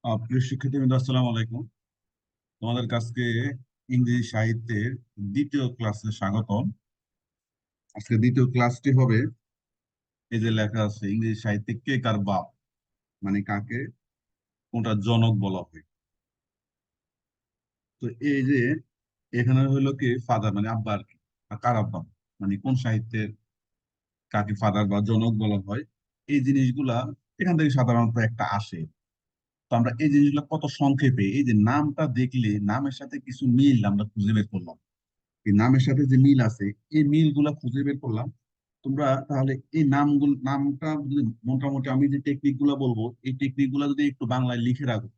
প্রিয় শিক্ষার্থীবৃন্দ, আসসালামু আলাইকুম। তোমাদের কাছকে ইংরেজি সাহিত্যের দ্বিতীয় ক্লাসে স্বাগতম। আজকে দ্বিতীয় ক্লাসটি হবে, এই যে লেখা আছে ইংরেজি সাহিত্যে কে কার বাপ, মানে কাকে কোনটা জনক বলা হয়। তো এই যে এখানে হইলো কি ফাদার মানে আব্বা আর কি, আর কার আব্বা মানে কোন সাহিত্যের কাকে ফাদার বা জনক বলা হয়। এই জিনিসগুলা এখান থেকে সাধারণত একটা আসে। তো আমরা এই জিনিসগুলো কত সংক্ষেপে, এই যে নামটা দেখলে নামের সাথে কিছু মিল আমরা খুঁজে বের করলাম, এই নামের সাথে যে মিল আছে এই মিল গুলা খুঁজে বের করলাম। তোমরা তাহলে এই নামগুলো নামটা যদি মোটামুটি আমি যে টেকনিক গুলা বলবো এই টেকনিক গুলা যদি একটু বাংলায় লিখে রাখো,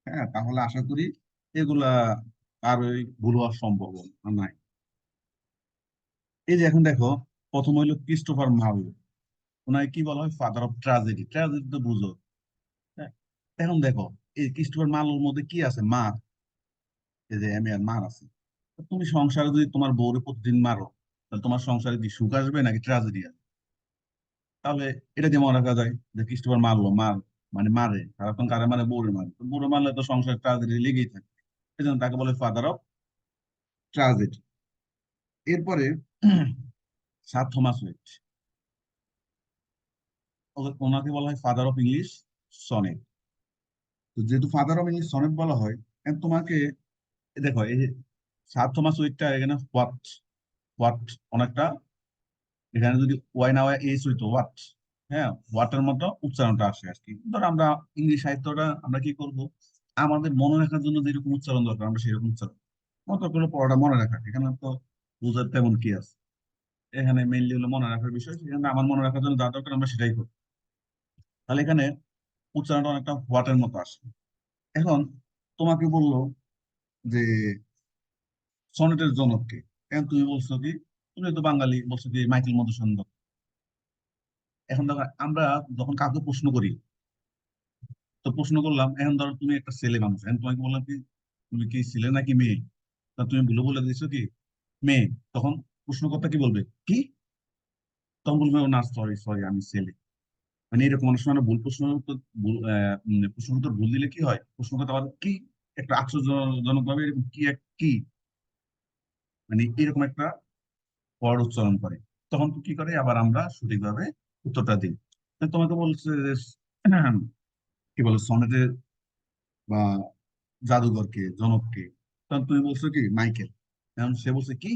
হ্যাঁ, তাহলে আশা করি এগুলা আর ওই ভুল হওয়ার সম্ভাবনা নাই। এই যে এখন দেখো, প্রথম হইলো ক্রিস্টোফার মার্লো। ওনাকে কি বলা হয়? Father of tragedy. ট্র্যাজেডি তো বুঝো, হ্যাঁ। এখন দেখো, এই ক্রিস্টোফার মার্লোর মধ্যে কি আছে? মার। এই যে এম এর মার আছে। তো তুমি সংসারে যদি তোমার বউরে প্রতিদিন মারো, তাহলে তোমার সংসারে কি সুখ আসবে নাকি ট্র্যাজেডি? তাহলে এটা দিয়ে মনে রাখা যায় যে ক্রিস্টোফার মারলো, মানে মারে সারাক্ষণ, কারে মানে? বউরে মারে। তো বউরে মারলে তো সংসার ট্রাজেডি লেগেই থাকে, এই জন্য তাকে বলে ফাদার অফ ট্রাজেডি। এরপরে স্যার থমাস হুইট, ওনাকে বলা হয় ফাদার অফ ইংলিশ সনেট। তো যেহেতু ফাদার অফ ইংলিশ সনেট বলা হয়, এখন তোমাকে দেখো, এই যে স্যার থমাস হুইটটা এখানে হোয়াট, হোয়াট অনেকটা, এখানে যদি ওয়াই না ওয়াই এস হইতো হোয়াট, হ্যাঁ, হোয়াটের মতো উচ্চারণটা আসে আর কি। ধর আমরা ইংলিশ সাহিত্যটা আমরা কি করব, আমাদের মনে রাখার জন্য যেরকম উচ্চারণ দরকার আমরা সেরকম উচ্চারণ মতো করে পড়াটা মনে রাখা, এখানে তো বুঝার তেমন কি আছে। এখানে মেইনলি হলো মনে রাখার বিষয়, সেখানে আমার মনে রাখার জন্য যা দরকার আমরা সেটাই করি। তাহলে এখানে উচ্চারণটা অনেকটা হোয়াটের মতো আসে। এখন তোমাকে বললো যে সনেটের জনককে, এখন তুমি বলছো কি, তুমি তো বাঙালি, বলছো কি মাইকেল মধুসূদন দত্ত। এখন দেখো, আমরা যখন কাউকে প্রশ্ন করি, তো প্রশ্ন করলাম, এখন ধরো তুমি একটা ছেলে মানুষ, এখন তোমাকে বললাম কি তুমি কি ছেলে নাকি মেয়ে, তা তুমি ভুলে বলে দিচ্ছ কি মেয়ে। তখন প্রশ্নকর্তা কি বলবে? কি? তখন বলবে ও না, সরি সরি, আমি ছেলে। মানে এরকম অনেক সময় আমরা ভুল প্রশ্ন উত্তর প্রশ্ন উত্তর ভুল দিলে কি হয়, প্রশ্নকর্তা আবার কি একটা আশ্চর্যজনক ভাবে এরকম কি এক কি, মানে এরকম একটা ওয়ার্ড উচ্চারণ করে। তখন কি করে, আবার আমরা সঠিকভাবে উত্তরটা দিই। তো তোমাকে বলছে যে কি বলে সনেটের বা জাদুঘরকে, জনককে, তখন তুমি বলছো কি মাইকেল। এখন সে বলছে কি,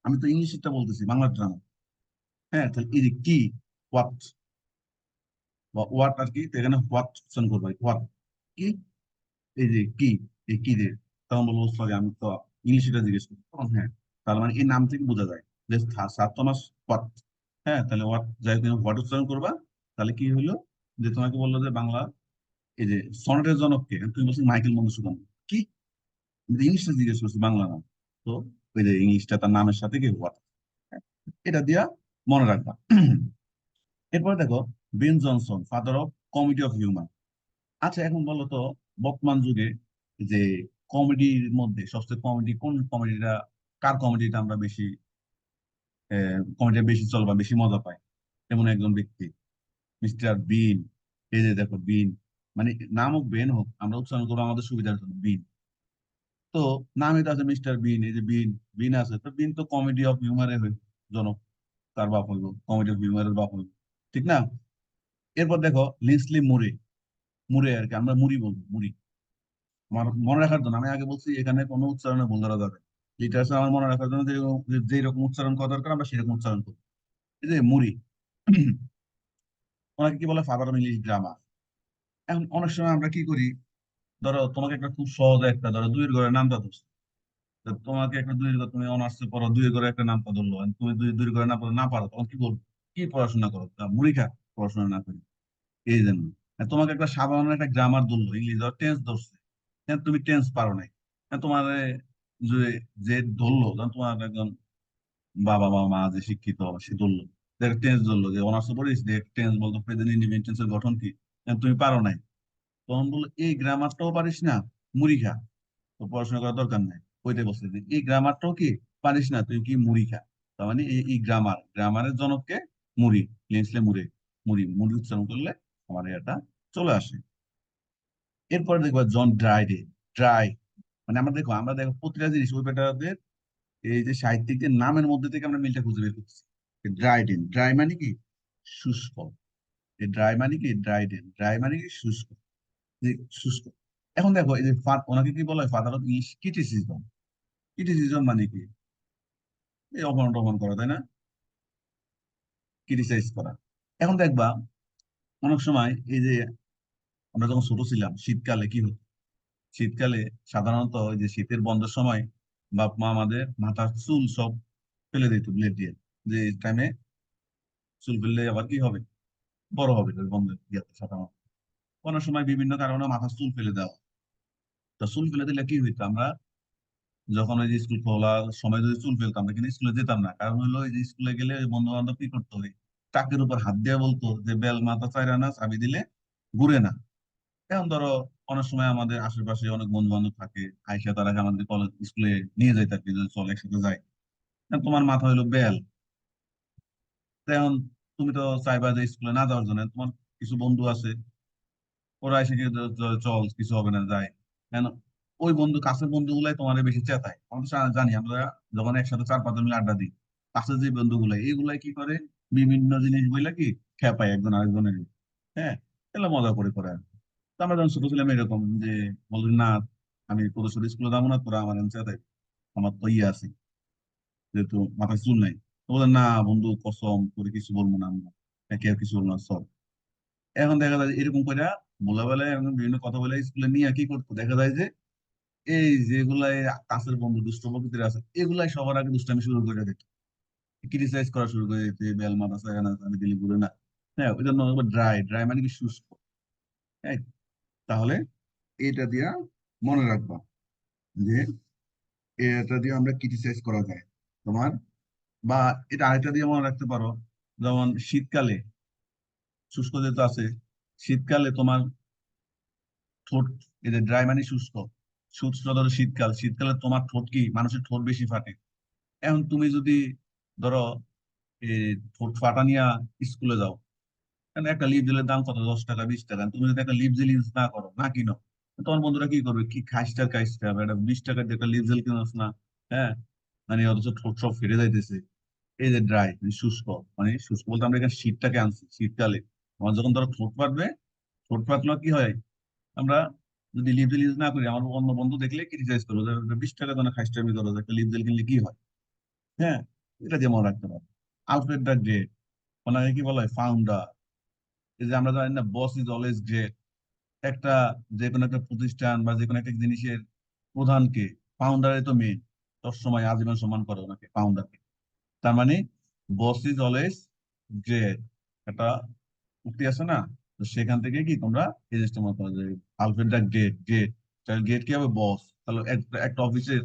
আমি তো ইংলিশটা বলতেছি, বাংলা ড্রামা। হ্যাঁ, তাহলে এই যে কি, হোয়াট বা হোয়াট আর কি, তো এখানে হোয়াট উচ্চারণ করবো, হোয়াট কি, এই যে কি, এই কি রে। তখন বলবো সরি, আমি তো ইংলিশটা জিজ্ঞেস করছি। তখন হ্যাঁ, তার মানে এই নাম থেকে বোঝা যায় যে স্যার থমাস হোয়াট। হ্যাঁ, তাহলে হোয়াট, যাই তুমি হোয়াট উচ্চারণ করবা। তাহলে কি হইলো, যে তোমাকে বললো যে বাংলা, এই যে সনেটের জনককে, তুমি বলছো মাইকেল মধুসূদন। কি? ইংলিশটা জিজ্ঞেস করছি, বাংলা নাম। তো ওই যে ইংলিশটা তার নামের সাথে কি হোয়াট, এটা দিয়া মনে রাখবা। এরপরে দেখো, Ben Jonson, father of comedy of humour. আচ্ছা, এখন বলো তো, বর্তমান যুগে যে কমেডির মধ্যে সবচেয়ে কমেডি কোন কমেডিটা, কার কমেডিটা আমরা বেশি, কমেডিটা বেশি চল বা বেশি মজা পাই, এমন একজন ব্যক্তি, মিস্টার বিন। এই যে দেখো বিন, মানে নাম হোক বেন হোক, আমরা উচ্চারণ করবো আমাদের সুবিধার জন্য বিন। তো নামে তো আছে মিস্টার বিন, এই যে বিন, বিন আছে, তো বিন তো কমেডি অফ হিউমারের জনক, তার বাপ হইব কমেডি অফ হিউমারের বাপ হইব, ঠিক না? এরপর দেখো লিন্সলি মুরে, মুরে আর কি, আমরা মুড়ি বলবো, মুড়ি। আমার মনে রাখার জন্য আমি আগে বলছি এখানে কোনো উচ্চারণে ভুল ধরা যাবে, যেটা আছে আমার মনে রাখার জন্য যেই রকম উচ্চারণ করা দরকার আমরা সেরকম উচ্চারণ করবো। এই যে মুড়ি। ওনাকে কি বলে? Father of English grammar. এখন অনেক সময় আমরা কি করি, ধরো তোমাকে একটা খুব সহজ একটা, ধরো দুইয়ের ঘরের নামটা ধরছো, তো তোমাকে একটা দুইয়ের ঘর, তুমি অনার্সে পড়ো, দুইয়ের ঘরে একটা নামটা ধরলো, and তুমি দুইয়ের ঘরে না পড়ো, না পারো, তখন কি বলবো? কি পড়াশোনা করো? তা মুড়ি খা, পড়াশোনা না করি। এই জন্য আর তোমাকে একটা সাধারণ একটা গ্রামার ধরলো, ইংলিশ ধর টেন্স ধরছে, হ্যাঁ, তুমি টেন্স পারো নাই, হ্যাঁ, তোমার যে যে ধরলো, তখন তোমার একজন বাবা বা মা যে শিক্ষিত সে ধরলো, দেখ টেন্স ধরলো, যে অনার্স পড়িস, দেখ টেন্স বলতো প্রেজেন্ট ইন্ডিপেন্ডেন্ট টেন্সের গঠন কি, হ্যাঁ, তুমি পারো নাই। তখন বললো এই গ্রামারটাও পারিস না, মুড়ি খা, তো পড়াশোনা করার দরকার নাই। ওইটাই বলছে যে এই গ্রামারটাও কি পারিস না, তুই কি মুড়ি খা। তার মানে এই গ্রামার, গ্রামারের জনককে মুড়ি, লিখলে মুড়ে, মুড়ি মুড়ি উচ্চারণ করলে আমার এটা চলে আসে। এরপরে দেখবা জন ড্রাইডে, ড্রাই মানে আমরা দেখো প্রতিটা জিনিস ওই বেটাদের এই যে সাহিত্যিকদের নামের মধ্যে থেকে আমরা মিলটা খুঁজে বের করছি। ড্রাইডেন, ড্রাই মানে কি শুষ্ক, ড্রাই মানে কি ড্রাইডেন, ড্রাই মানে কি শুষ্ক, যে শুষ্ক। এখন দেখো এই যে ওনাকে কি বলা হয়, father of English criticism. Criticism মানে কি, এই অপমান টপমান করা, তাই না, ক্রিটিসাইজ করা। এখন দেখবা অনেক সময় এই যে আমরা যখন ছোট ছিলাম শীতকালে কি হতো, শীতকালে সাধারণত ওই যে শীতের বন্ধের সময় বাপ মা আমাদের মাথার চুল সব ফেলে দিত ব্লেড দিয়ে, যে টাইমে চুল ফেললে আবার কি হবে, বড় হবে ওই বন্ধের ইয়াতে সাধারণত। কোনো সময় বিভিন্ন কারণে মাথার চুল ফেলে দেওয়া, তো চুল ফেলে দিলে কি হইতো, আমরা যখন ওই যে স্কুল খোলার সময় যদি চুল ফেলতাম আমরা কিন্তু স্কুলে যেতাম না, কারণ হলো ওই যে স্কুলে গেলে ওই বন্ধু বান্ধব কি করতো, ওই টাকের উপর হাত দিয়ে বলতো যে বেল মাথা চাইরা না, চাবি দিলে ঘুরে না। এখন ধরো অনেক সময় আমাদের আশেপাশে অনেক বন্ধু বান্ধব থাকে, আইসা তারা আমাদের কলেজ স্কুলে নিয়ে যায় আর কি, যে চল একসাথে যাই। এখন তোমার মাথা হইলো বেল, তো এখন তুমি তো চাইবা যে স্কুলে না যাওয়ার জন্য, তোমার কিছু বন্ধু আছে ওরা এসে গিয়ে চল কিছু হবে না যাই। কেন, ওই বন্ধু কাছের বন্ধু গুলাই তোমার বেশি চেতায়। আমরা তো জানি আমরা যখন একসাথে চার পাঁচজন মিলে আড্ডা দিই, কাছের যে বন্ধু গুলাই এইগুলাই কি করে, বিভিন্ন জিনিস বইলা কি খেপায় একজন আরেকজনের। হ্যাঁ, এগুলো মজা করে করে আর কি। তো আমরা যখন ছোট ছিলাম এরকম যে বলবি না আমি তোদের সাথে স্কুলে যাবো না, তোরা আমার চেতাই, আমার তো ইয়ে আছে যেহেতু মাথায় চুল নাই। তো বলে না বন্ধু কসম করে কিছু বলবো না আমরা, কেউ কিছু বলবো না সব। এখন দেখা যায় যে এরকম করে বলাবেলায় এখন বিভিন্ন কথা বলে স্কুলে নিয়ে কি করতো, দেখা যায় যে এই যেগুলাই কাছের বন্ধু দুষ্ট প্রকৃতির আছে এগুলাই সবার আগে দুষ্টামি শুরু করে দিত, ক্রিটিসাইজ করা শুরু করে দিতে, বেল মাথা চায় না আমি দিলে ঘুরে না। হ্যাঁ, ওই জন্য ড্রাই, ড্রাই মানে কি শুষ্ক। হ্যাঁ, তাহলে এটা দিয়া মনে রাখবা যে এটা দিয়ে আমরা ক্রিটিসাইজ করা যায় তোমার, বা এটা আরেকটা দিয়ে মনে রাখতে পারো, যেমন শীতকালে শুষ্ক যেহেতু আছে, শীতকালে তোমার ঠোঁট, এই যে ড্রাই মানে শুষ্ক, শুষ্ক ধরো শীতকাল, শীতকালে তোমার ঠোঁট কি মানুষের ঠোঁট বেশি ফাটে। এখন তুমি যদি ধরো এই ঠোঁট ফাটা নিয়ে স্কুলে যাও, কারণ একটা লিপ জেলের দাম কত, 10 টাকা 20 টাকা, তুমি যদি একটা লিপ জেল ইউজ না করো না কিনো, তোমার বন্ধুরা কি করবে, কি খাইস্টার খাইস্টা একটা 20 টাকার দিয়ে একটা লিপ জেল কিনোস না। হ্যাঁ, মানে অথচ ঠোঁট সব ফেটে যাইতেছে। এই যে ড্রাই মানে শুষ্ক, মানে শুষ্ক বলতে আমরা এখানে শীতটাকে আনছি, শীতকালে আমার যখন ধরো ঠোঁট ফাটবে, ঠোঁট ফাটলে কি হয়, আমরা যদি লিপ জেল ইউজ না করি আমার অন্য বন্ধু দেখলে ক্রিটিসাইজ করবো যে 20 টাকা দানা খাইস্টামি করো, যে একটা লিপ জেল কিনলে কি হয়। হ্যাঁ, এটা দিয়ে মনে রাখতে পারো। আলফ্রেড দ্য গ্রেট, ওনাকে কি বলা হয় ফাউন্ডার। এই যে আমরা জানি না বস ইজ অলওয়েজ গ্রেট, একটা যে কোনো একটা প্রতিষ্ঠান বা যে কোনো একটা জিনিসের প্রধানকে, ফাউন্ডারে তো মেন, সবসময় আজীবন সম্মান করে ওনাকে ফাউন্ডারকে। তার মানে বস ইজ অলওয়েজ গ্রেট, একটা উক্তি আছে না, তো সেখান থেকে কি তোমরা এই জিনিসটা মনে করো যে আলফ্রেড দ্য গ্রেট, গ্রেট তাহলে গ্রেট কি হবে বস, তাহলে একটা একটা অফিসের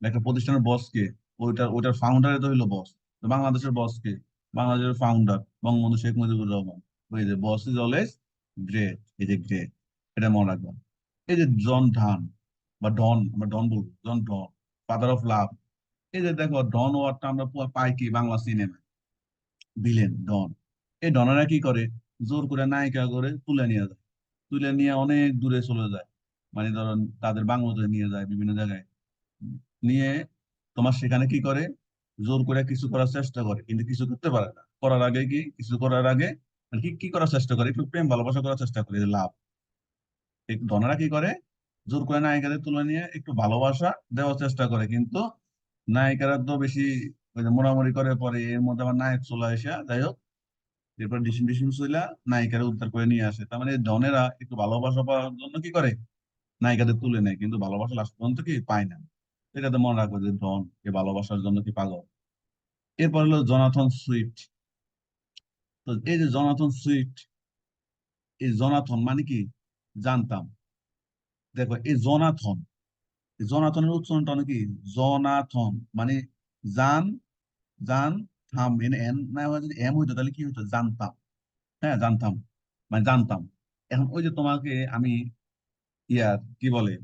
একটা প্রতিষ্ঠানের বস কে, ওইটার ওইটার ফাউন্ডারে তো হইলো বস। তো বাংলাদেশের বস কে, বাংলাদেশের ফাউন্ডার বঙ্গবন্ধু শেখ মুজিবুর রহমান। ওই যে বস ইজ অলওয়েজ গ্রেট, এই যে গ্রেট, এটা মনে রাখবেন। এই যে জন ডান বা ডন, আমরা ডন বলবো, জন ডন, ফাদার অফ লাভ। এই যে দেখো ডন ওয়ার্ডটা আমরা পাই কি বাংলা সিনেমায়, ভিলেন ডন। এই ডনেরা কি করে, জোর করে নায়িকা করে তুলে নিয়ে যায়, তুলে নিয়ে অনেক দূরে চলে যায়, মানে ধরুন তাদের বাংলোতে নিয়ে যায় বিভিন্ন জায়গায় নিয়ে, তোমার সেখানে কি করে, জোর করে কিছু করার চেষ্টা করে কিন্তু কিছু করতে পারে না, করার আগে কি কিছু করার আগে আর কি কি করার চেষ্টা করে, একটু প্রেম ভালোবাসা করার চেষ্টা করে, এই যে লাভ। এই ধনেরা কি করে, জোর করে নায়িকাদের তুলে নিয়ে একটু ভালোবাসা দেওয়ার চেষ্টা করে, কিন্তু নায়িকারা তো বেশি ওই যে মোড়ামুড়ি করে, পরে এর মধ্যে আবার নায়ক চলে আসে, যাই হোক এরপর ডিসিম ডিসিম চইলা নায়িকারা উদ্ধার করে নিয়ে আসে। তার মানে ডনেরা একটু ভালোবাসা পাওয়ার জন্য কি করে, নায়িকাদের তুলে নেয় কিন্তু ভালোবাসা লাস্ট পর্যন্ত কি পায় না। এটাতে মনে রাখবো যে ডন এ ভালোবাসার জন্য কি পাগল। এরপর হলো জনাথন সুইফট। তো এই যে জনাথন সুইফট, এই জনাথন মানে কি জানতাম, দেখো এই জনাথন, এই জনাথনের উচ্চারণটা অনেক কি, জনাথন মানে জান, জান থাম, এনে এন না হয় যদি এম হইতো তাহলে কি হইতো জানতাম। হ্যাঁ জানতাম মানে জানতাম। এখন ওই যে তোমাকে আমি ইয়ার কি বলে,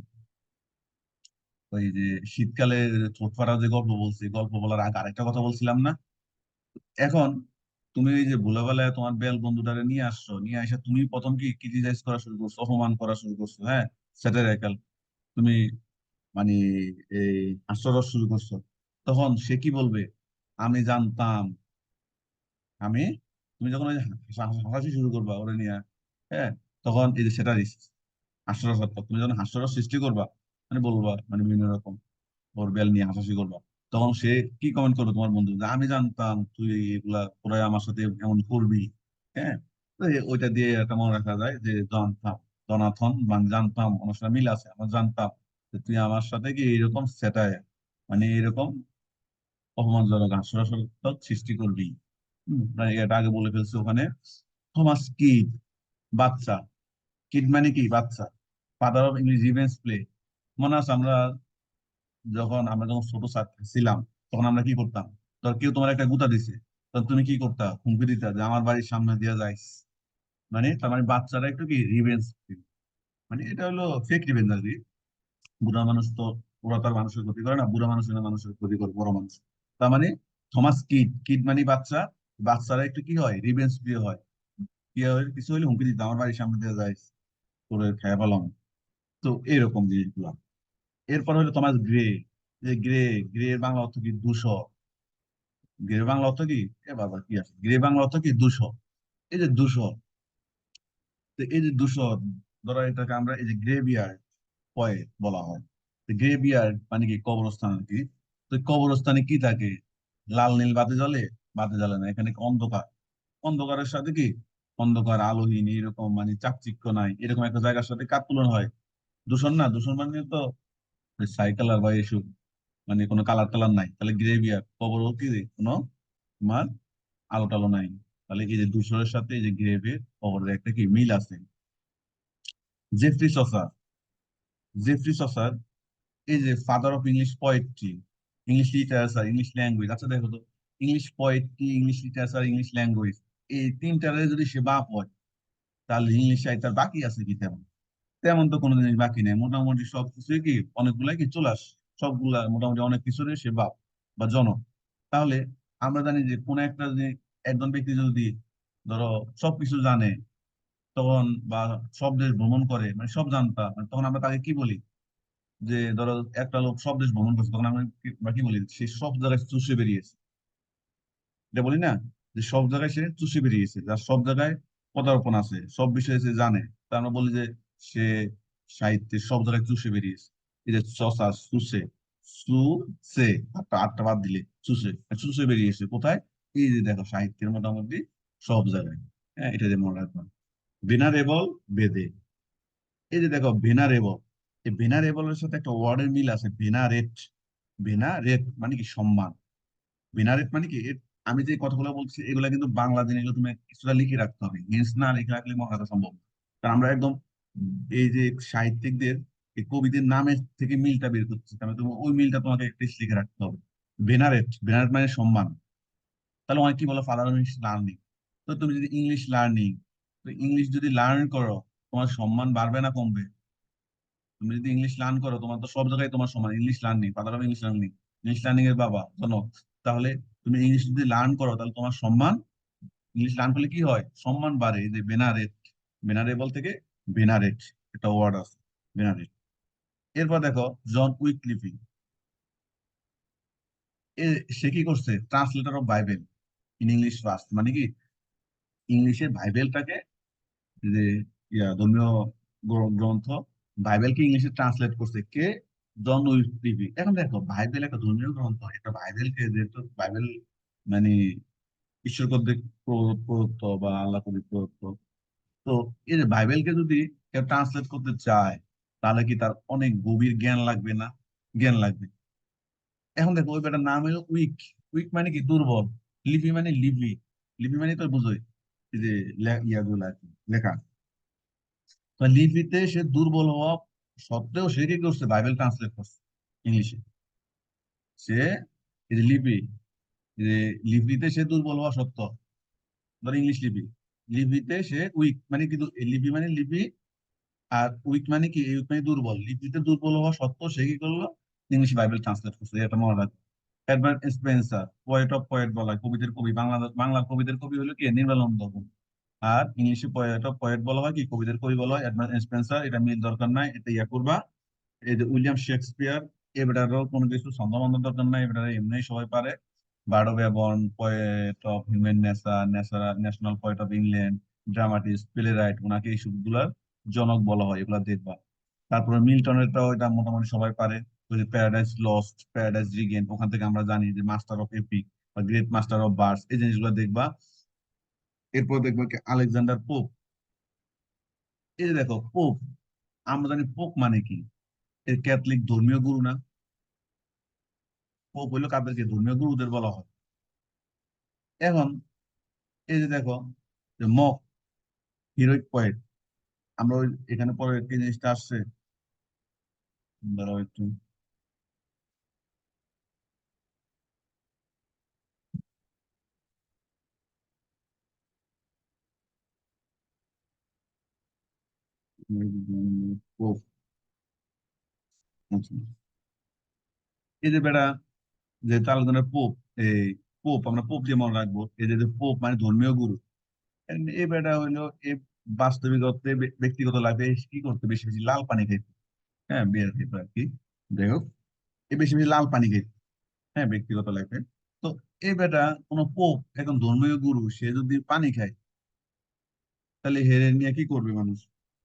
ওই যে শীতকালে ঠোঁট ফাটা যে গল্প বলছি, গল্প বলার আগে আরেকটা কথা বলছিলাম না, এখন তুমি এই যে ভোলাবেলায় তোমার বেল বন্ধুটারে নিয়ে আসছো, নিয়ে এসে তুমি প্রথম কি ক্রিটিসাইজ করা শুরু করছো, অপমান করা শুরু করছো, হ্যাঁ, স্যাটারিক্যাল, তুমি মানে এই হাস্যরস শুরু করছো। তখন সে কি বলবে? আমি জানতাম, আমি, তুমি যখন ওই যে হাসাহাসি শুরু করবা ওরে নিয়ে, হ্যাঁ, তখন এই যে সেটা হাস্যরসাত্মক, তুমি যখন হাস্যরস সৃষ্টি করবা, মানে বলবা, মানে বিভিন্ন রকম ওর বেল নিয়ে হাসাহাসি করবা, তখন সে কি কমেন্ট করবে তোমার বন্ধু? যে আমি জানতাম তুই এগুলা তোরা আমার সাথে এমন করবি, হ্যাঁ। তো ওইটা দিয়ে একটা মনে রাখা যায় যে জানতাম, জনাথন, মানে জানতাম, আমার সাথে মিল আছে, আমার জানতাম যে তুই আমার সাথে কি এরকম সেটায়, মানে এরকম অপমানজনক হাস্যরসাত্মক সৃষ্টি করবি। মানে এটা আগে বলে ফেলছে ওখানে। থমাস কিড, বাচ্চা, কিড মানে কি? বাচ্চা। Father of English revenge play. মনে আছে আমরা যখন ছোট ছাত্র ছিলাম, তখন আমরা কি করতাম? ধর কেউ তোমার একটা গুতা দিছে, তখন তুমি কি করতা? হুমকি দিতা যে আমার বাড়ির সামনে দিয়ে যাইস। মানে তার মানে বাচ্চারা একটু কি রিভেঞ্জ, মানে এটা হলো ফেক রিভেঞ্জ আর কি। বুড়া মানুষ তো, ওরা তার মানুষের ক্ষতি করে না, বুড়া মানুষের মানুষের ক্ষতি করে বড় মানুষ। তার মানে থমাস কিড, কিড মানে বাচ্চা, বাচ্চারা একটু কি হয়, রিভেঞ্জ প্রিয় হয়। কি হয়, কিছু হলে হুমকি দিত আমার বাড়ির সামনে দিয়ে যাইস, তোরে খেয়ে পেলাম। তো এইরকম জিনিসগুলো। এরপর হলো তোমার গ্রে। যে গ্রে, গ্রে এর বাংলা অর্থ কি? দূষর। গ্রে বাংলা অর্থ কি? এ বাবা কি আছে, গ্রে বাংলা অর্থ কি? দূষর। এই যে দূষর, তো এই যে দূষর, ধরো এটাকে আমরা এই যে গ্রেভিয়ার্ড পয়েন্ট বলা হয়। গ্রেভিয়ার্ড মানে কি? কবরস্থান আর কি। তো কবরস্থানে কি থাকে? লাল নীল বাতি জ্বলে? বাতি জ্বলে না, এখানে অন্ধকার। অন্ধকারের সাথে কি? অন্ধকার, আলোহীন, এরকম মানে চাকচিক্য নাই, এরকম একটা জায়গার সাথে কার তুলনা হয়? দূষণ না? দূষণ মানে তো সাইকেল আর বা এসব, মানে কোনো কালার টালার নাই, তাহলে গ্রেভিয়ার কবরও কি কোনো তোমার আলো টালো নাই। তাহলে এই যে ধূসরের সাথে এই যে গ্রেভের কবরের একটা কি মিল আছে। জেফ্রি চসার, জেফ্রি চসার, এই যে father of English poetry, English literature, English language. আচ্ছা দেখো তো, English poetry, English literature, English language, এই তিনটারে যদি সে বাপ হয়, তাহলে ইংলিশ সাহিত্যের বাকি আছে কি? তেমন তেমন তো কোনো জিনিস বাকি নেই, মোটামুটি সবকিছুই কি, অনেকগুলাই কি চলে আস, সবগুলা মোটামুটি অনেক কিছুরই সে বাপ বা জনক। তাহলে আমরা জানি যে কোন একটা যে একজন ব্যক্তি যদি ধরো সবকিছু জানে, তখন বা সব দেশ ভ্রমণ করে, মানে সব জানতা, মানে তখন আমরা তাকে কি বলি? যে ধরো একটা লোক সব দেশ ভ্রমণ করছে, তখন আমরা কি বলি? সে সব জায়গায় চুষে বেরিয়েছে। এটা বলি না, যে সব জায়গায় সে চুষে বেরিয়েছে, যার সব জায়গায় পদার্পণ আছে, সব বিষয়ে সে জানে, তা আমরা বলি যে সে সাহিত্যে সব জায়গায় চুষে বেরিয়েছে। এই যে চষা, চুষে, সু সে, আটটা আটটা বাদ দিলে চুষে, চুষে বেরিয়েছে কোথায়? এই যে দেখো সাহিত্যের মোটামুটি সব জায়গায়। হ্যাঁ, এটা যে মনে রাখবেন। ভেনারেবল, বেদে। এই যে দেখো ভেনারেবল, এই ভেনারেবলের সাথে একটা ওয়ার্ডের মিল আছে, ভেনারেট। ভেনারেট মানে কি? সম্মান। মিনারেট মানে কি আমি যে কথাগুলো বলছি এগুলা কিন্তু বাংলা দিনে এগুলো তুমি কিছুটা লিখে রাখতে হবে, হিন্টস না লিখে রাখলে মনে রাখা সম্ভব না। কারণ আমরা একদম এই যে সাহিত্যিকদের, এই কবিদের নামের থেকে মিলটা বের করছি, তাহলে তুমি ওই মিলটা তোমাকে একটা লিখে রাখতে হবে। ভেনারেট, ভেনারেট মানে সম্মান। তাহলে অনেক কি বলো, ফাদার অফ ইংলিশ লার্নিং। তো তুমি যদি ইংলিশ লার্নিং, তো ইংলিশ যদি লার্ন করো, তোমার সম্মান বাড়বে না কমবে? তুমি যদি ইংলিশ লার্ন করো, তোমার তো সব জায়গায় তোমার সমান, English learning, father of English learning, English learning এর বাবা জনক। তাহলে তুমি ইংলিশ যদি লার্ন করো, তাহলে তোমার সম্মান, ইংলিশ লার্ন করলে কি হয়? সম্মান বাড়ে। এই যে বেনারেট, বেনারেবল থেকে বেনারেট, একটা ওয়ার্ড আছে, বেনারেট। এরপর দেখো জন উইকলিফি, এ সে কি করছে? Translator of Bible in English first, মানে কি? ইংলিশের বাইবেলটাকে, যে ধর্মীয় গ্রন্থ বাইবেলকে ইংলিশে ট্রান্সলেট করছে কে? জন উইকলিফি। এখন দেখো বাইবেল একটা ধর্মীয় গ্রন্থ, এটা বাইবেলকে যেহেতু বাইবেল মানে ঈশ্বর কর্তৃক প্রদত্ত বা আল্লাহ কর্তৃক প্রদত্ত, তো এই যে বাইবেলকে যদি কেউ ট্রান্সলেট করতে চায়, তাহলে কি তার অনেক গভীর জ্ঞান লাগবে না? জ্ঞান লাগবে। এখন দেখো ওই বেটার নাম হলো উইক। উইক মানে কি? দুর্বল। লিপি মানে লিপি, লিপি মানে তো বুঝোই, এই যে ইয়াগুলো আর কি, লেখা। তো লিপিতে সে দুর্বল হওয়া সত্ত্বেও সে কি করছে? বাইবেল ট্রান্সলেট করছে ইংলিশে। সে এই যে লিপি, এই যে লিপিতে সে দুর্বল হওয়া সত্ত্বেও, ধর ইংলিশ লিপি, লিপিতে সে উইক মানে কি? লিপি মানে লিপি, আর উইক মানে কি? এই উইক মানে দুর্বল, লিপিতে দুর্বল হওয়া সত্ত্বেও সে কি করলো? ইংলিশ বাইবেল ট্রান্সলেট করছে, এটা মনে রাখবে। Edmund Spencer, poet of poet বলা হয়, কবিদের কবি। বাংলা বাংলা কবিদের কবি হলো কি নির্মলানন্দ গুণ। আর ইংলিশে পোয়েট অফ পোয়েট বলা হয় কি কবিদের কবি বলা হয় এডমান্ড স্পেন্সার। এটা মিল দরকার নাই, এটা ইয়া করবা। এই যে উইলিয়াম শেক্সপিয়ার, এবারেরও কোনো কিছু ছন্দবন্ধ দরকার নাই, এবারে এমনি সবাই পারে। Bird of Evan, poet of human nature, national poet of England, dramatist, play right, ওনাকে এই সবগুলার জনক বলা হয়, এগুলা দেখবা। তারপরে মিল্টনেরটাও এটা মোটামুটি সবাই পারে। ওই যে প্যারাডাইস লস্ট, প্যারাডাইস রিগেন, ওখান থেকে আমরা জানি যে মাস্টার অফ এপিক বা গ্রেট মাস্টার অফ বার্ডস, এই জিনিসগুলো দেখবা। এরপর দেখবা কি আলেকজান্ডার পোপ। এই যে দেখো পোপ, আমরা জানি পোপ মানে কি, এর ক্যাথলিক ধর্মীয় গুরু না? পোপ হইলো কাদেরকে ধর্মীয় গুরুদের বলা হয়। এখন এই যে দেখো যে মক, হিরোইক পয়েট, আমরা এখানে পরে কি জিনিসটা আসছে, দাঁড়াও একটু। পোপ, আচ্ছা। এই যে বেটা, যে আলেকজান্ডার পোপ, এই পোপ আমরা পোপ যে মনে রাখবো, এই যে পোপ মানে ধর্মীয় গুরু। এই বেটা হইলো এই বাস্তবিক অর্থে ব্যক্তিগত লাইফে কি করতে বেশি বেশি লাল পানি খাইতো। হ্যাঁ, বিয়ের ক্ষেত্রে আর কি। যাই হোক, এই বেশি বেশি লাল পানি খাইতো, হ্যাঁ, ব্যক্তিগত লাইফে। তো এই বেটা কোন পোপ, এখন ধর্মীয় গুরু, সে যদি পানি খায়, তাহলে হেরে নিয়ে কি করবে মানুষ?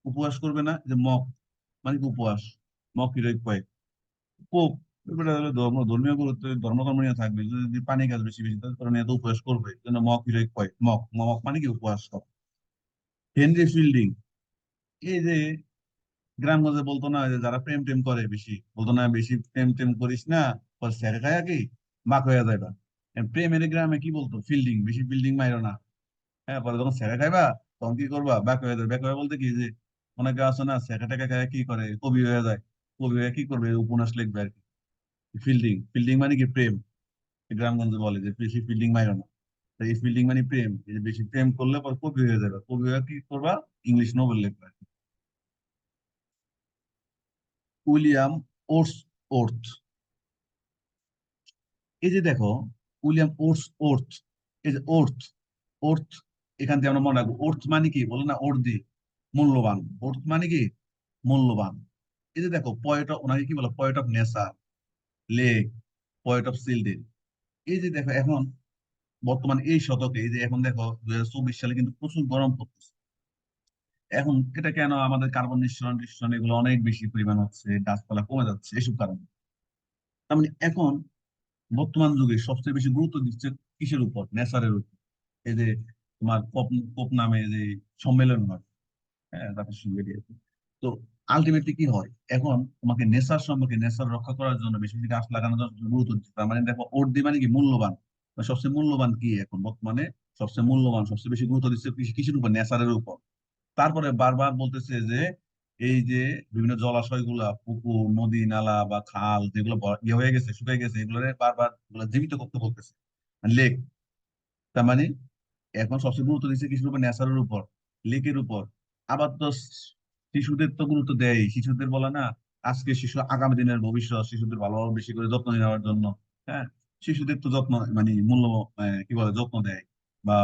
উপবাস করবে না? যে মক মানে কি উপবাস, মক হিরোইক কয় পোপ, এবারে হলো ধর্মীয় গুরুত্ব, ধর্মকর্ম নিয়ে থাকবে, যদি পানি কাজ বেশি বেশি তাহলে নিয়ে তো উপবাস করবে, এই জন্য মক হিরোইক কয়, মক মক মানে কি উপবাস করা। হেনরি ফিল্ডিং, এই যে গ্রামগঞ্জে বলতো না যে যারা প্রেম টেম করে বেশি, বলতো না বেশি প্রেম টেম করিস না, পর স্যার খায় কি বাক হয়ে যাইবা। প্রেমের গ্রামে কি বলতো, ফিল্ডিং, বেশি ফিল্ডিং মাইরো না। হ্যাঁ, পরে যখন স্যার খাইবা তখন কি করবা, ব্যাক হয়ে যাবে। ব্যাক হয়ে বলতে কি, যে অনেকে আছে না স্যার টাকা খায় কি করে কবি হয়ে যায়, কবি হয়ে কি করবে উপন্যাস লিখবে আর কি। ফিল্ডিং, ফিল্ডিং মানে কি প্রেম। গ্রামগঞ্জে বলে যে বেশি ফিল্ডিং মাইরো না। তো এই ফিল্ডিং মানে প্রেম, এই যে বেশি প্রেম করলে পর কবি হয়ে যাবে, কবি হয়ে কি করবা, ইংলিশ নোবেল লিখবা। উইলিয়াম ওর্স ওর্থ, এই যে দেখো উইলিয়াম ওর্স ওর্থ, এই যে ওর্থ, ওর্থ, এখান থেকে আমরা মনে রাখবো ওর্থ মানে কি, বলে না অর্দি, মূল্যবান। ওর্থ মানে কি মূল্যবান। এই যে দেখো পয়েট, ওনাকে কি বলে, poet of nature, lake, poet of children. এই যে দেখো এখন বর্তমান এই শতকে, এই যে এখন দেখো 2024 সালে কিন্তু প্রচুর গরম পড়তেছে। এখন এটা কেন, আমাদের কার্বন নিঃসরণ টিঃসরণ এগুলো অনেক বেশি পরিমাণ হচ্ছে, গাছপালা কমে যাচ্ছে, এসব কারণে। তার মানে এখন বর্তমান যুগে সবচেয়ে বেশি গুরুত্ব দিচ্ছে কিসের উপর, নেচারের উপর। এই যে তোমার কোপ, কোপ নামে যে সম্মেলন হয়, হ্যাঁ, জাতিসংঘের ইয়েতে। তো আলটিমেটলি কি হয়, এখন তোমাকে নেচার সম্পর্কে, নেচার রক্ষা করার জন্য বেশি বেশি গাছ লাগানোর জন্য গুরুত্ব দিচ্ছে। তার মানে দেখো ওর দি মানে কি মূল্যবান, মানে সবচেয়ে মূল্যবান কি এখন বর্তমানে, সবচেয়ে মূল্যবান সবচেয়ে বেশি গুরুত্ব দিচ্ছে কিসের উপর, নেচারের উপর। তারপরে বারবার বলতেছে যে এই যে বিভিন্ন জলাশয় গুলা, পুকুর, নদী, নালা বা খাল যেগুলো ইয়ে হয়ে গেছে, শুকিয়ে গেছে, এগুলো বারবার এগুলো জীবিত করতে বলতেছে, লেক। তার মানে এখন সবচেয়ে গুরুত্ব দিচ্ছে কিসের উপর, ন্যাচারের উপর, লেকের উপর। আবার তো শিশুদের তো গুরুত্ব দেয়, শিশুদের বলে না আজকে শিশু আগামী দিনের ভবিষ্যৎ, শিশুদের ভালোভাবে বেশি করে যত্ন নেওয়ার জন্য। হ্যাঁ, শিশুদের তো যত্ন মানে মূল্য, কি বলে, যত্ন দেয় বা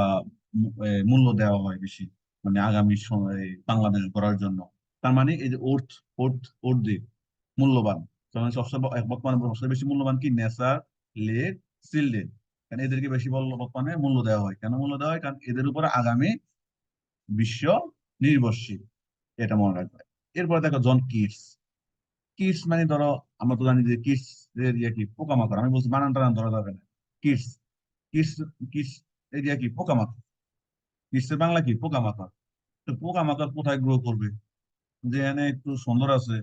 মূল্য দেওয়া হয় বেশি, মানে আগামী সময়ে বাংলাদেশ গড়ার জন্য। তার মানে এই যে ওর্থ, ওর্থ, ওর্থ মূল্যবান। তার মানে সবচেয়ে বর্তমানে সবচেয়ে বেশি মূল্যবান কি, নেচার, লেক, চিলড্রেন। কারণ এদেরকে বেশি বর্তমানে মূল্য দেওয়া হয়। কেন মূল্য দেওয়া হয়, কারণ এদের উপরে আগামী বিশ্ব নির্ভরশীল, এটা মনে রাখবে। এরপরে দেখো জন কিটস। কিটস মানে ধরো, আমরা তো জানি যে কিটস এর ইয়ে কি পোকামাকড়, আমি বলছি বানান টানান ধরা যাবে না। কিটস, কিটস, কিটস এর ইয়ে কি পোকামাকড়, কিটস এর বাংলা কি পোকামাকড়। তো পোকামাকড় কোথায় গ্রো করবে, যে এনে একটু সুন্দর আছে,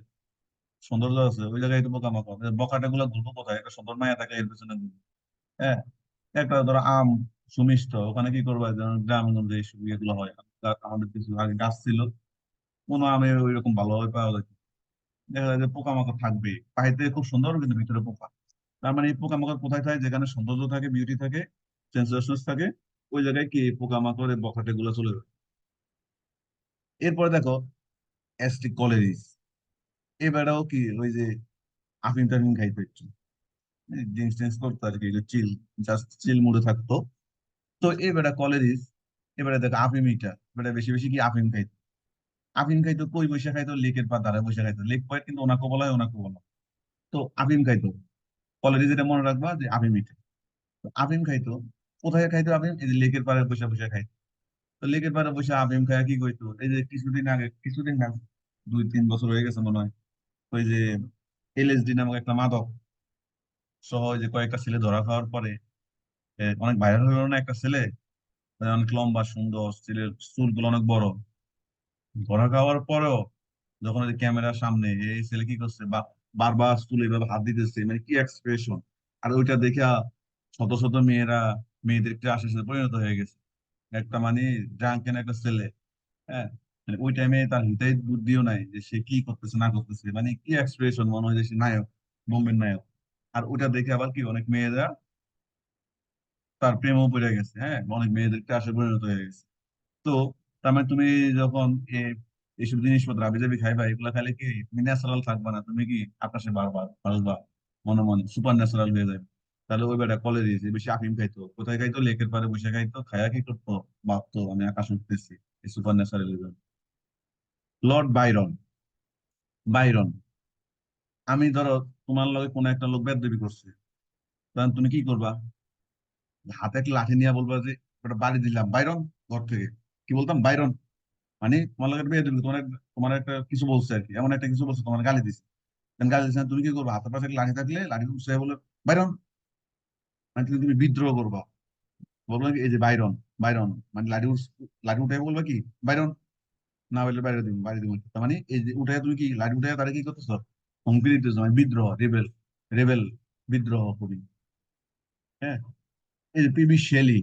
সৌন্দর্য আছে, ওই জায়গায় তো পোকামাকড়, বকাটা গুলো ঘুরবো কোথায়, একটা সুন্দর মায়া থাকে এর পেছনে ঘুরবো। হ্যাঁ, একটা ধরো আম সুমিষ্ট, ওখানে কি করবো, গ্রামগঞ্জে এইসব ইয়েগুলো হয়। আমাদের কিছু আগে গাছ ছিল, কোনো আমের ওই রকম ভালোভাবে পাওয়া যায় না। দেখা যায় যে পোকামাকড় থাকবে, বাহির থেকে খুব সুন্দর কিন্তু ভিতরে পোকা। তার মানে এই পোকামাকড় কোথায় থাকে, যেখানে সৌন্দর্য থাকে, বিউটি থাকে, সেন্সেশনস থাকে, ওই জায়গায় কি পোকামাকড়ের বখাটে গুলো চলে যায়। এরপরে দেখো অ্যাস্টিক কলেরিস, এবারেও কি ওই যে আফিম টাফিম খাইতো একটু, জিন্স টিন্স করতো আর কি, চিল, জাস্ট চিল মুডে থাকতো। তো এবারে কলেরিস, এবারে দেখো আফিমিটা, এবারে বেশি বেশি কি আফিম খাইতো। আফিম খাইতো কই বসে খাইতো, লেকের পার ধারে বসে খাইতো, লেক পয়েন্ট কিন্তু ওনাকে বলা হয়, ওনাকে বলা হয়। তো আফিম খাইতো, কলেরিস, এটা মনে রাখবা যে আফিমিটা। তো আফিম খাইতো, কোথায় খাইতো আফিম? এই যে লেকের পাড়ে বসে বসে খাইতো। তো লেকের পাড়ে বসে আফিম খায় কি করতো, এই যে কিছুদিন আগে, কিছুদিন না, 2-3 বছর হয়ে গেছে মনে হয়, ওই যে এলএসডি নামক একটা মাদক সহ ওই যে কয়েকটা ছেলে ধরা খাওয়ার পরে অনেক ভাইরাল হলো না একটা ছেলে, অনেক লম্বা সুন্দর, ছেলের চুলগুলো অনেক বড়, ধরা খাওয়ার পরেও যখন ওই ক্যামেরার সামনে এই ছেলে কি করছে, বা বারবার চুলে এভাবে হাত দিতেছে, মানে কি এক্সপ্রেশন! আর ওইটা দেখে শত শত মেয়েরা, মেয়েদের ক্রাশ এসে পরিণত হয়ে গেছে। একটা মানে ড্রাঙ্কেন একটা ছেলে, হ্যাঁ, মানে ওই টাইমে তার হিতাই বুদ্ধিও নাই যে সে কি করতেছে না করতেছে, মানে কি এক্সপ্রেশন, মনে হয় যে সে নায়ক, বোম্বের নায়ক। আর ওইটা দেখে আবার কি অনেক মেয়েরা তার প্রেমও পড়ে গেছে, হ্যাঁ, অনেক মেয়েদেরকে আসে পরিণত হয়ে গেছে। তো তার মানে তুমি যখন এইসব জিনিসপত্র আবি যাবি খাইবা, এগুলা খাইলে কি তুমি ন্যাচারাল থাকবা না, তুমি কি আকাশে বারবার ভাসবা, মনে মনে সুপার ন্যাচারাল হয়ে যাবে। তাহলে ওই বেটা কলেজে যে বেশি আফিম খাইতো, কোথায় খাইতো? লেকের পাড়ে বসে খাইতো, খায়া কি করতো, ভাবতো আমি আকাশ উঠতেছি, এই super natural. Lord Byron, Byron, আমি ধরো তোমার লগে কোনো একটা লোক বেদবি করছে, তখন তুমি কি করবা? হাতে একটা লাঠি নিয়ে বলবা যে ওটা বাড়ি দিলাম বাইরন, ঘর থেকে। কি বলতাম? বাইরন। মানে তোমার লগে বেদবি, তোমার তোমার একটা কিছু বলছে আর কি, এমন একটা কিছু বলছে, তোমার গালি দিছে। তখন গালি দিচ্ছে না, তুমি কি করবা? হাতের পাশে একটা লাঠি থাকলে লাঠি উঠছে বলে বাইরন, মানে তুমি বিদ্রোহ করবা। বলবো কি এই যে বাইরন, বাইরন, মানে লাঠি উঠে বলবা কি বাইরন, না বললে বাইরে দিব, বাইরে দিব। তার মানে এই যে উঠে তুমি কি লাঠি উঠে তারা কি করতেছ, হুমকি দিতেছ, মানে বিদ্রোহ, রেবেল, রেবেল, বিদ্রোহ কবি। হ্যাঁ, এই যে পিবি শেলি,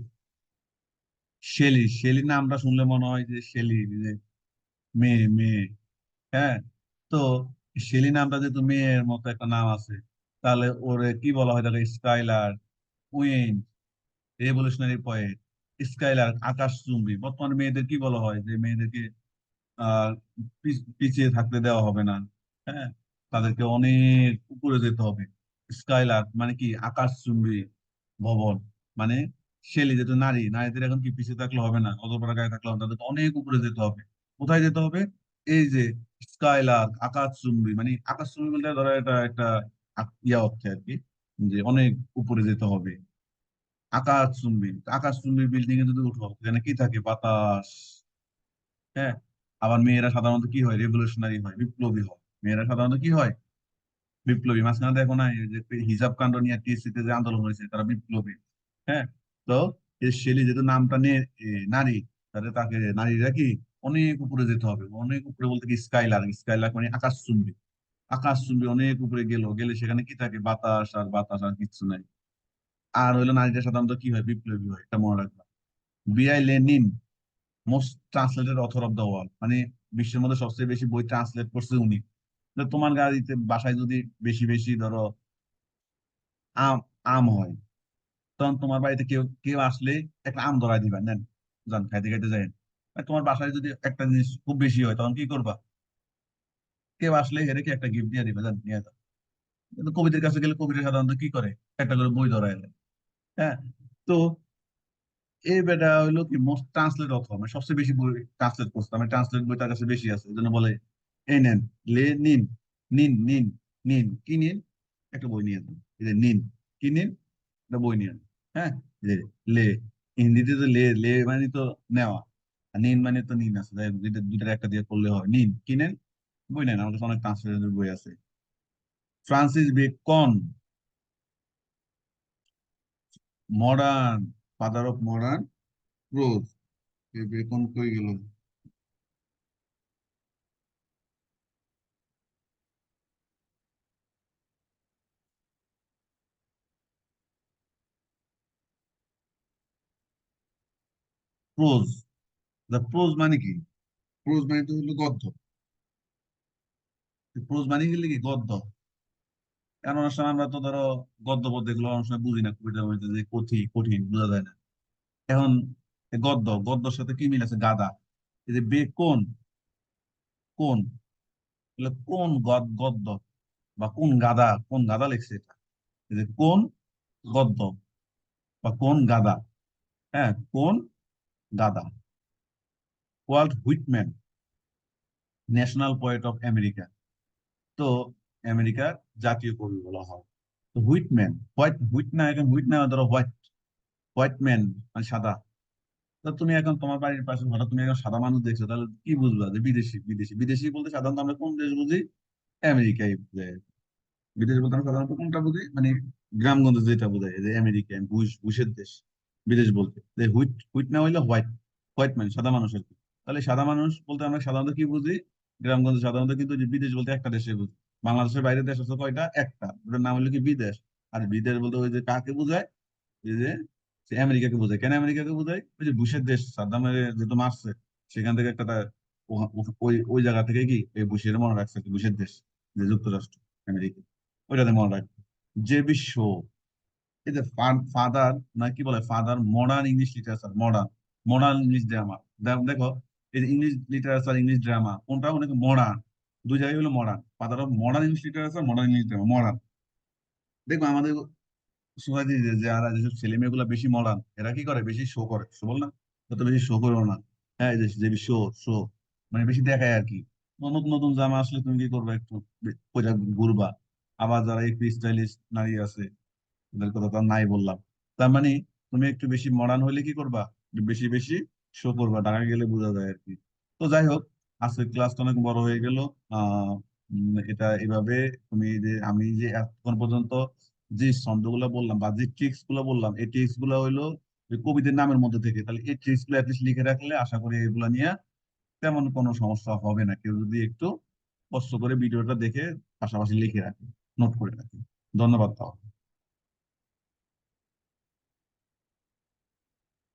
শেলি, শেলি নামটা শুনলে মনে হয় যে শেলি, যে মেয়ে, মেয়ে। হ্যাঁ, তো শেলি নামটা যেহেতু মেয়ের মতো একটা নাম আছে, তাহলে ওরে কি বলা হয় তাহলে? Skylar, queen, revolutionary poet, Skylar, আকাশচুম্বী। বর্তমানে মেয়েদের কি বলা হয়? যে মেয়েদেরকে আহ পিছিয়ে থাকতে দেওয়া হবে না, হ্যাঁ, তাদেরকে অনেক উপরে যেতে হবে। স্কাইলার মানে কি? আকাশচুম্বী ভবন। মানে শেলি যেহেতু নারী, নারীদের এখন কি পিছিয়ে থাকলে হবে না, অধপরা গায়ে থাকলে হবে না, তাদেরকে অনেক উপরে যেতে হবে। কোথায় যেতে হবে? এই যে স্কাইলার, আকাশচুম্বী, মানে আকাশচুম্বী বলতে ধরো এটা একটা ইয়া অর্থে আর কি, যে অনেক উপরে যেতে হবে। আকাশচুম্বী, আকাশচুম্বী বিল্ডিং এ যদি উঠো, সেখানে কি থাকে? বাতাস। হ্যাঁ, আবার মেয়েরা সাধারণত কি হয়? রেভলিউশনারি হয়, বিপ্লবী হয়। মেয়েরা সাধারণত কি হয়? বিপ্লবী। মাঝখানে দেখো না এই যে হিজাব কাণ্ড নিয়ে টিএসসি তে যে আন্দোলন হয়েছে, তারা বিপ্লবী। হ্যাঁ, তো এই শেলি যেহেতু নামটা নিয়ে নারী, তাহলে তাকে নারীরা কি অনেক উপরে যেতে হবে। অনেক উপরে বলতে কি স্কাইলার, স্কাইলার মানে আকাশচুম্বী। আকাশচুম্বী অনেক উপরে গেলে সেখানে কি থাকে? বাতাস, আর বাতাস, আর কিচ্ছু নাই। আর হইলো নারীরা সাধারণত কি হয়? বিপ্লবী হয়, এটা মনে রাখবা। বিআই Lenin, most translated author of the world, মানে বিশ্বের মধ্যে সবচেয়ে বেশি বই ট্রান্সলেট করছে উনি। তো তোমার গাড়িতে বাসায় যদি বেশি বেশি ধরো আম, আম হয়, তখন তোমার বাড়িতে কেউ কেউ আসলে একটা আম ধরাই দিবা, নেন, যান, খাইতে খাইতে যাই। আর তোমার বাসায় যদি একটা জিনিস খুব বেশি হয়, তখন কি করবা? কেউ আসলে হেরে কি একটা গিফট দিয়ে দিবা, যান নিয়ে যাও। কিন্তু কবিদের কাছে গেলে কবিরা সাধারণত কি করে? একটা করে বই ধরাই দেয়। হ্যাঁ, তো এই বেটা হইলো কি মোস্ট ট্রান্সলেট অথর, মানে সবচেয়ে বেশি বই ট্রান্সলেট করছে, মানে ট্রান্সলেট বই তার কাছে বেশি আছে, এই জন্য বলে এই নেন, লে নিন, নিন, নিন, নিন, কি নিন? একটা বই নিয়ে যান, এই যে নিন, কি নিন? একটা বই নিয়ে যান। হ্যাঁ, এই যে লে, হিন্দিতে তো লে, লে মানে তো নেওয়া, আর নিন মানে তো নিন আছে, তাই দুইটার একটা দিয়ে করলে হয়। নিন, কি নেন? বই নেন। আমার কাছে অনেক ট্রান্সলেটের বই আছে। Francis Bacon, modern, father of modern pros. Beacon কই গেল? প্রোজ, দ্য প্রোজ মানে কি? প্রোজ মানে তো হলো গদ্য। প্রোজ মানে গেলে কি গদ্য। কারণ অনেক সময় আমরা তো ধরো গদ্য পদ্য এগুলো অনেক সময় বুঝি না, কবিতার মধ্যে যে কঠিন বোঝা যায় না। এখন এই গদ্য, গদ্যর সাথে কি মিল আছে? গাদা। এই যে বে কোন, কোন, তাহলে কোন গদ্য, বা কোন গাদা, কোন গাদা লিখছে এটা? এই যে কোন গদ্য বা কোন গাদা, হ্যাঁ কোন গাদা। Walt Whitman, national poet of America. তো আমেরিকার জাতীয় কবি বলা হয়। তো হুইটম্যান, হোয়াইট, হুইট না, এখন হুইট না, ধরো হোয়াইট, হোয়াইট ম্যান মানে সাদা। তো তুমি এখন তোমার বাড়ির পাশে হঠাৎ তুমি এখন সাদা মানুষ দেখছো, তাহলে কি বুঝবা যে বিদেশি। বিদেশি বিদেশি বলতে সাধারণত আমরা কোন দেশ বুঝি? আমেরিকাই বুঝাই। বিদেশ বলতে আমরা সাধারণত কোনটা বুঝি, মানে গ্রামগঞ্জে যেটা বোঝায়, এই যে আমেরিকান বুশ, বুশের দেশ। বিদেশ বলতে যে হুইট, হুইট না হইলে হোয়াইট, হোয়াইট মানে সাদা মানুষ আর কি। তাহলে সাদা মানুষ বলতে আমরা সাধারণত কি বুঝি? গ্রামগঞ্জে সাধারণত কিন্তু যে বিদেশ বলতে একটা দেশে বুঝি। বাংলাদেশের বাইরে দেশ আছে কয়টা? একটা, ওটার নাম হলো কি বিদেশ। আর বিদেশ বলতে ওই যে কাকে বোঝায়? এই যে সে আমেরিকাকে বোঝায়। কেন আমেরিকাকে বোঝায়? ওই যে বুশের দেশ, সাদ্দামের যেহেতু মারছে, সেখান থেকে একটা ওই ওই জায়গা থেকে কি এই বুশের মনে রাখছে কি বুশের দেশ, যে যুক্তরাষ্ট্র, আমেরিকা, ওইটাতে মনে রাখবে। যে বিশ্ব, এই যে ফাদার, না কি বলে father modern English literature, modern, modern English drama. দেখো, এই যে ইংলিশ লিটারেচার, ইংলিশ ড্রামা কোনটা অনেক মডার্ন, দুই জায়গায় হলো modern. Father of modern English literature, modern English drama, modern. দেখবো আমাদের সোসাইটি যারা, যেসব ছেলে মেয়েগুলো বেশি মডার্ন, এরা কি করে? বেশি শো করে, শো বল না, তত বেশি শো করো না। হ্যাঁ, এই যে শো, শো মানে বেশি দেখায় আর কি। নতুন নতুন জামা আসলে তুমি কি করবে? একটু পয়লা ঘুরবা। আবার যারা একটু স্টাইলিশ নারী আছে, এদের কথা তো আর নাই বললাম। তার মানে তুমি একটু বেশি মডার্ন হলে কি করবা? একটু বেশি বেশি শো করবা, ঢাকা গেলে বোঝা যায় আর কি। তো যাই হোক, আজকে ক্লাসটা অনেক বড় হয়ে গেল। এটা এভাবে, তুমি যে আমি যে এখন পর্যন্ত যে ছন্দগুলো বললাম বা যে ট্রিক্স গুলো বললাম, এই ট্রিক্স গুলো হইলো ওই কবিদের নামের মধ্যে থেকে। তাহলে এই ট্রিক্স গুলো অ্যাটলিস্ট লিখে রাখলে আশা করি এগুলা নিয়ে তেমন কোনো সমস্যা হবে না, কেউ যদি একটু কষ্ট করে ভিডিওটা দেখে পাশাপাশি লিখে রাখে, নোট করে রাখে। ধন্যবাদ তাও।